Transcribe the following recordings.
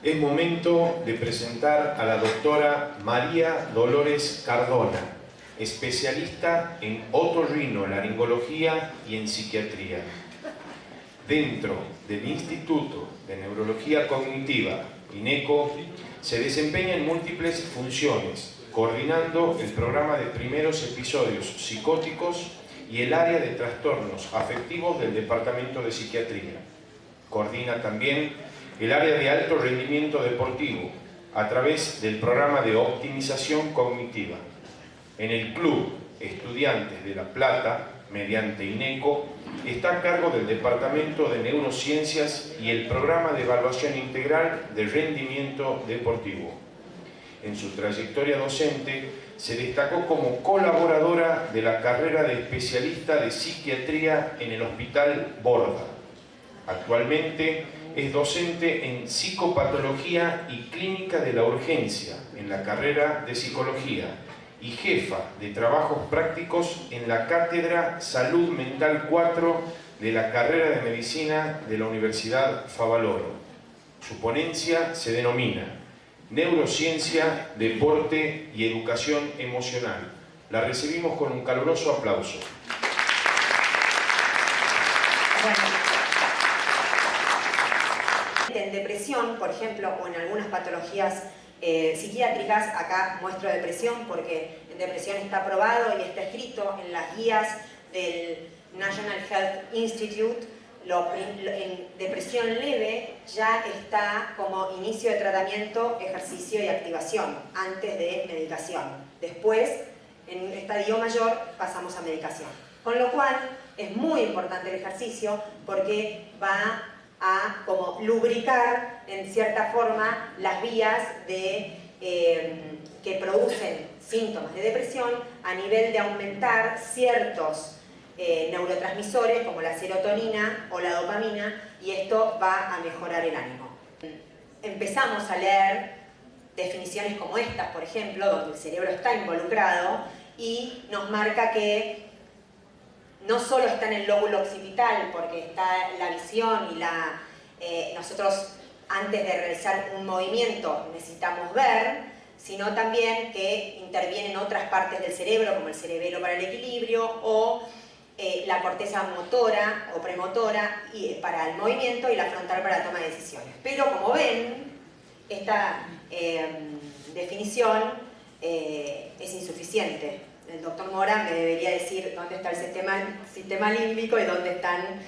Es momento de presentar a la doctora María Dolores Cardona, especialista en otorrinolaringología y en psiquiatría. Dentro del Instituto de Neurología Cognitiva, INECO, se desempeña en múltiples funciones, coordinando el programa de primeros episodios psicóticos y el área de trastornos afectivos del Departamento de Psiquiatría. Coordina también el área de alto rendimiento deportivo a través del programa de optimización cognitiva. En el Club Estudiantes de La Plata, mediante INECO, está a cargo del Departamento de Neurociencias y el programa de evaluación integral de rendimiento deportivo. En su trayectoria docente se destacó como colaboradora de la carrera de especialista de psiquiatría en el Hospital Borda. Actualmente es docente en psicopatología y clínica de la urgencia en la carrera de psicología y jefa de trabajos prácticos en la Cátedra Salud Mental 4 de la carrera de Medicina de la Universidad Favaloro. Su ponencia se denomina Neurociencia, Deporte y Educación Emocional. La recibimos con un caluroso aplauso. En depresión, por ejemplo, o en algunas patologías psiquiátricas, acá muestro depresión porque en depresión está probado y está escrito en las guías del National Health Institute. En depresión leve ya está como inicio de tratamiento, ejercicio y activación, antes de medicación. Después, en estadio mayor, pasamos a medicación. Con lo cual, es muy importante el ejercicio porque va a como lubricar en cierta forma las vías que producen síntomas de depresión a nivel de aumentar ciertos neurotransmisores como la serotonina o la dopamina, y esto va a mejorar el ánimo. Empezamos a leer definiciones como estas, por ejemplo, donde el cerebro está involucrado y nos marca que no solo está en el lóbulo occipital, porque está la visión y nosotros antes de realizar un movimiento necesitamos ver, sino también que intervienen otras partes del cerebro, como el cerebelo para el equilibrio o la corteza motora o premotora para el movimiento y la frontal para la toma de decisiones. Pero como ven, esta definición es insuficiente. El doctor Mora me debería decir dónde está el sistema límbico y dónde están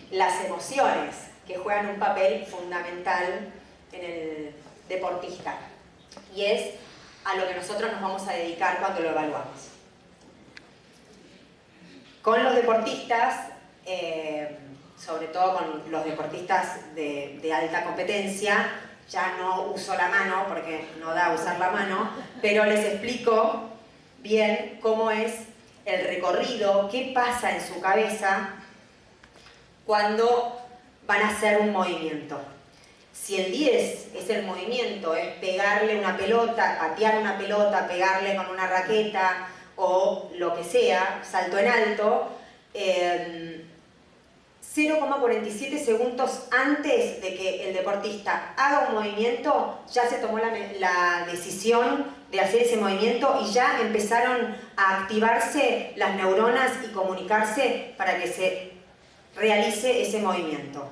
las emociones, que juegan un papel fundamental en el deportista. Y es a lo que nosotros nos vamos a dedicar cuando lo evaluamos. Con los deportistas, sobre todo con los deportistas de alta competencia, ya no uso la mano porque no da a usar la mano, pero les explico bien cómo es el recorrido, qué pasa en su cabeza cuando van a hacer un movimiento. Si el 10 es el movimiento, es pegarle una pelota, patear una pelota, pegarle con una raqueta o lo que sea, salto en alto, 0,47 segundos antes de que el deportista haga un movimiento, ya se tomó la decisión de hacer ese movimiento y ya empezaron a activarse las neuronas y comunicarse para que se realice ese movimiento.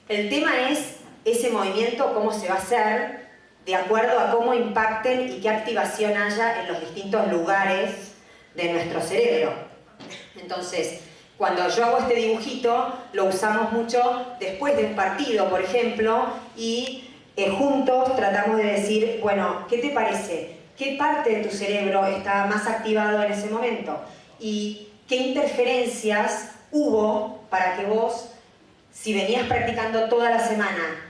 El tema es ese movimiento, cómo se va a hacer, de acuerdo a cómo impacten y qué activación haya en los distintos lugares de nuestro cerebro. Entonces, cuando yo hago este dibujito, lo usamos mucho después de un partido, por ejemplo, y juntos tratamos de decir, bueno, ¿qué te parece? ¿Qué parte de tu cerebro está más activado en ese momento? ¿Y qué interferencias hubo para que vos, si venías practicando toda la semana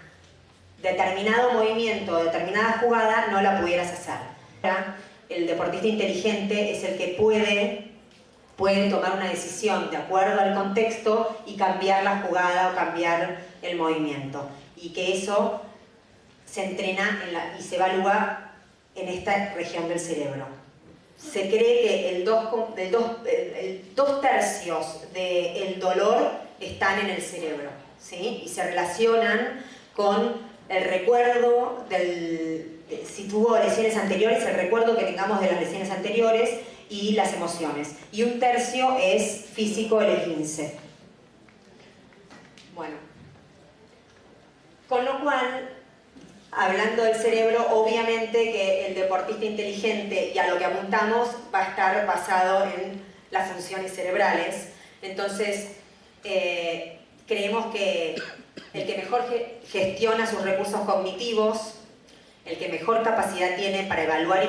determinado movimiento, determinada jugada, no la pudieras hacer? El deportista inteligente es el que puede tomar una decisión de acuerdo al contexto y cambiar la jugada o cambiar el movimiento. Y que eso se entrena y se evalúa en esta región del cerebro. Se cree que el 2 tercios del dolor están en el cerebro, ¿sí? Y se relacionan con el recuerdo si tuvo lesiones anteriores, el recuerdo que tengamos de las lesiones anteriores y las emociones. Y 1/3 es físico, el E15. Bueno, con lo cual, hablando del cerebro, obviamente que el deportista inteligente y a lo que apuntamos va a estar basado en las funciones cerebrales. Entonces, creemos que el que mejor gestiona sus recursos cognitivos, el que mejor capacidad tiene para evaluar y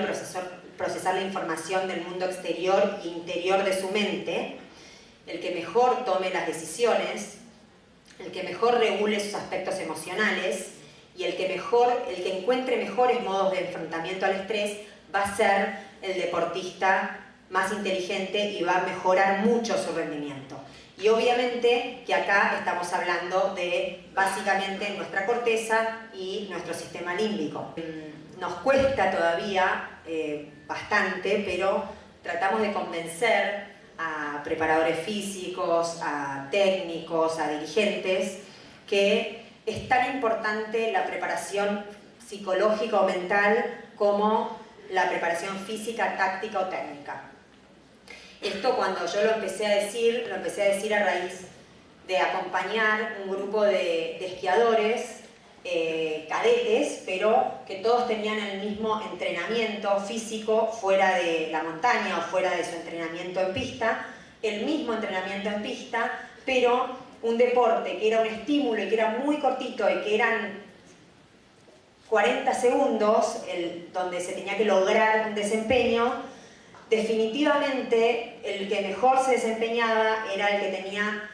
procesar la información del mundo exterior e interior de su mente, el que mejor tome las decisiones, el que mejor regule sus aspectos emocionales y el que encuentre mejores modos de enfrentamiento al estrés va a ser el deportista más inteligente y va a mejorar mucho su rendimiento. Y obviamente que acá estamos hablando de básicamente nuestra corteza y nuestro sistema límbico. Nos cuesta todavía bastante, pero tratamos de convencer a preparadores físicos, a técnicos, a dirigentes, que es tan importante la preparación psicológica o mental como la preparación física, táctica o técnica. Esto cuando yo lo empecé a decir a raíz de acompañar un grupo de esquiadores, cadetes, pero que todos tenían el mismo entrenamiento físico fuera de la montaña o fuera de su entrenamiento en pista, el mismo entrenamiento en pista, pero un deporte que era un estímulo y que era muy cortito y que eran 40 segundos, donde se tenía que lograr un desempeño. Definitivamente el que mejor se desempeñaba era el que tenía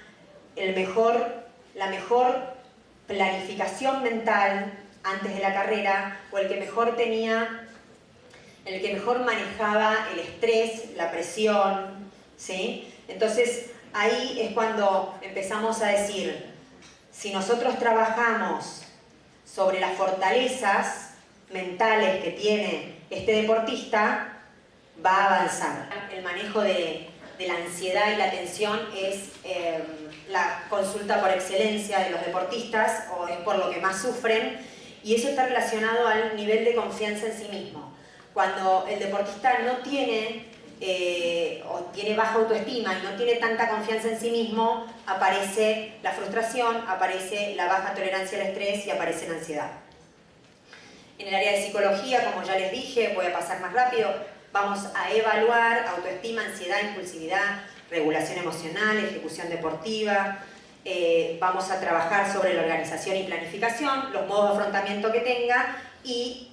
la mejor planificación mental antes de la carrera, o el que mejor manejaba el estrés, la presión, ¿sí? Entonces ahí es cuando empezamos a decir, si nosotros trabajamos sobre las fortalezas mentales que tiene este deportista, va a avanzar. El manejo de la ansiedad y la tensión es la consulta por excelencia de los deportistas, o es por lo que más sufren, y eso está relacionado al nivel de confianza en sí mismo. Cuando el deportista no tiene o tiene baja autoestima y no tiene tanta confianza en sí mismo, aparece la frustración, aparece la baja tolerancia al estrés y aparece la ansiedad. En el área de psicología, como ya les dije, voy a pasar más rápido, vamos a evaluar autoestima, ansiedad, impulsividad, regulación emocional, ejecución deportiva. Vamos a trabajar sobre la organización y planificación, los modos de afrontamiento que tenga y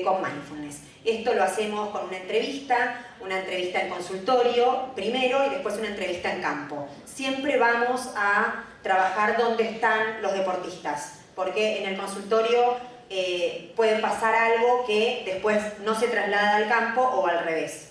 con mindfulness. Esto lo hacemos con una entrevista en consultorio primero y después una entrevista en campo. Siempre vamos a trabajar dónde están los deportistas, porque en el consultorio puede pasar algo que después no se traslada al campo o al revés.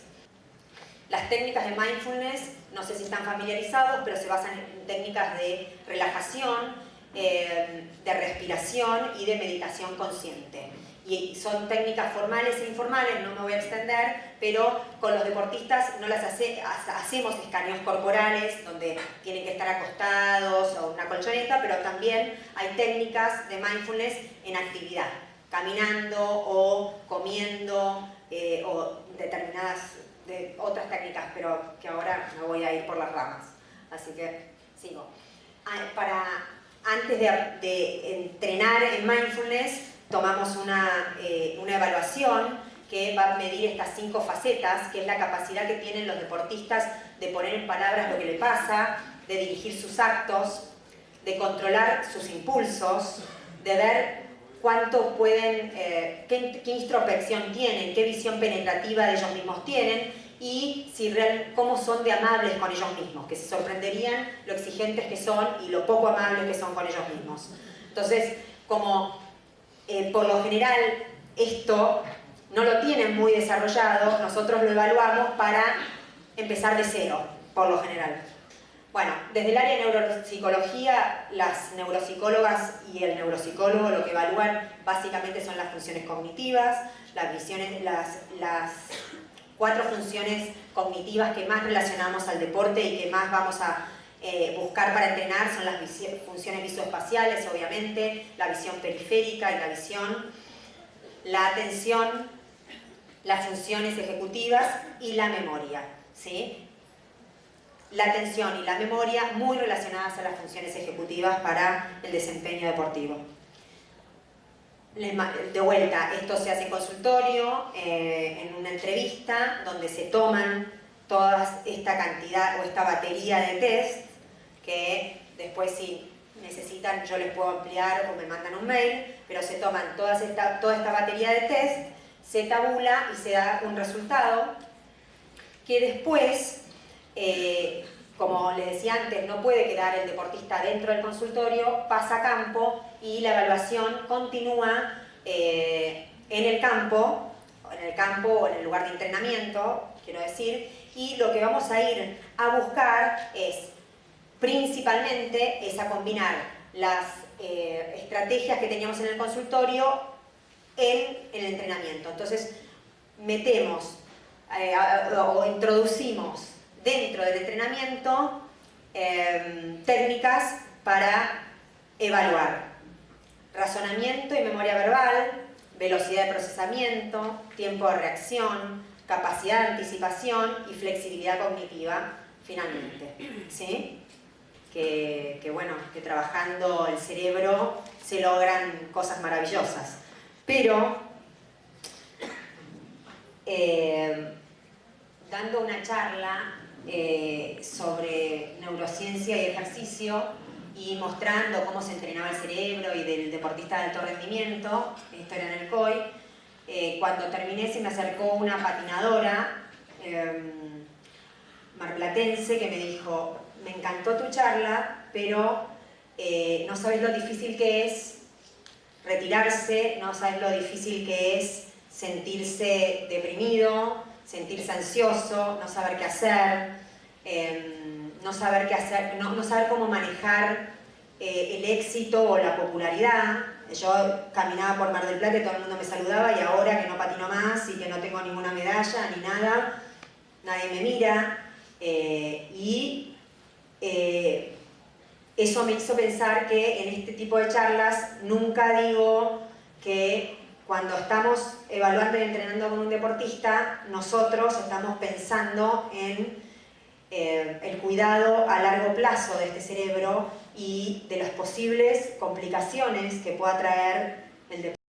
Las técnicas de mindfulness, no sé si están familiarizados, pero se basan en técnicas de relajación, de respiración y de meditación consciente. Y son técnicas formales e informales, no me voy a extender, pero con los deportistas no las hacemos escaneos corporales, donde tienen que estar acostados o una colchoneta, pero también hay técnicas de mindfulness en actividad, caminando o comiendo, o determinadas otras técnicas, pero que ahora me voy a ir por las ramas. Así que sigo. Antes de entrenar en mindfulness, tomamos una evaluación que va a medir estas 5 facetas, que es la capacidad que tienen los deportistas de poner en palabras lo que le pasa, de dirigir sus actos, de controlar sus impulsos, de ver cuánto pueden, qué introspección tienen, qué visión penetrativa de ellos mismos tienen y cómo son de amables con ellos mismos, que se sorprenderían lo exigentes que son y lo poco amables que son con ellos mismos. Entonces, como por lo general esto no lo tienen muy desarrollado, nosotros lo evaluamos para empezar de cero, por lo general. Bueno, desde el área de neuropsicología, las neuropsicólogas y el neuropsicólogo lo que evalúan básicamente son las funciones cognitivas, las 4 funciones cognitivas que más relacionamos al deporte y que más vamos a buscar para entrenar son las funciones visoespaciales, obviamente, la visión periférica y la visión, la atención, las funciones ejecutivas y la memoria, ¿sí? La atención y la memoria muy relacionadas a las funciones ejecutivas para el desempeño deportivo. De vuelta, esto se hace en consultorio, en una entrevista, donde se toman toda esta cantidad o esta batería de test, que después si necesitan yo les puedo ampliar o me mandan un mail, pero se toman toda esta batería de test, se tabula y se da un resultado que después, como les decía antes, no puede quedar el deportista dentro del consultorio, pasa a campo y la evaluación continúa en el campo o en el lugar de entrenamiento, quiero decir, y lo que vamos a ir a buscar es principalmente a combinar las estrategias que teníamos en el consultorio en el entrenamiento. Entonces, metemos o introducimos dentro del entrenamiento técnicas para evaluar razonamiento y memoria verbal, velocidad de procesamiento, tiempo de reacción, capacidad de anticipación y flexibilidad cognitiva, finalmente, ¿sí? Que bueno, que trabajando el cerebro se logran cosas maravillosas. Pero, dando una charla sobre neurociencia y ejercicio y mostrando cómo se entrenaba el cerebro y del deportista de alto rendimiento, esto era en el COI, cuando terminé se me acercó una patinadora marplatense que me dijo: me encantó tu charla, pero no sabes lo difícil que es retirarse, no sabes lo difícil que es sentirse deprimido, sentirse ansioso, no saber qué hacer, no saber cómo manejar el éxito o la popularidad. Yo caminaba por Mar del Plata y todo el mundo me saludaba, y ahora que no patino más y que no tengo ninguna medalla ni nada, nadie me mira. Eso me hizo pensar que en este tipo de charlas nunca digo que cuando estamos evaluando y entrenando con un deportista, nosotros estamos pensando en el cuidado a largo plazo de este cerebro y de las posibles complicaciones que pueda traer el deporte.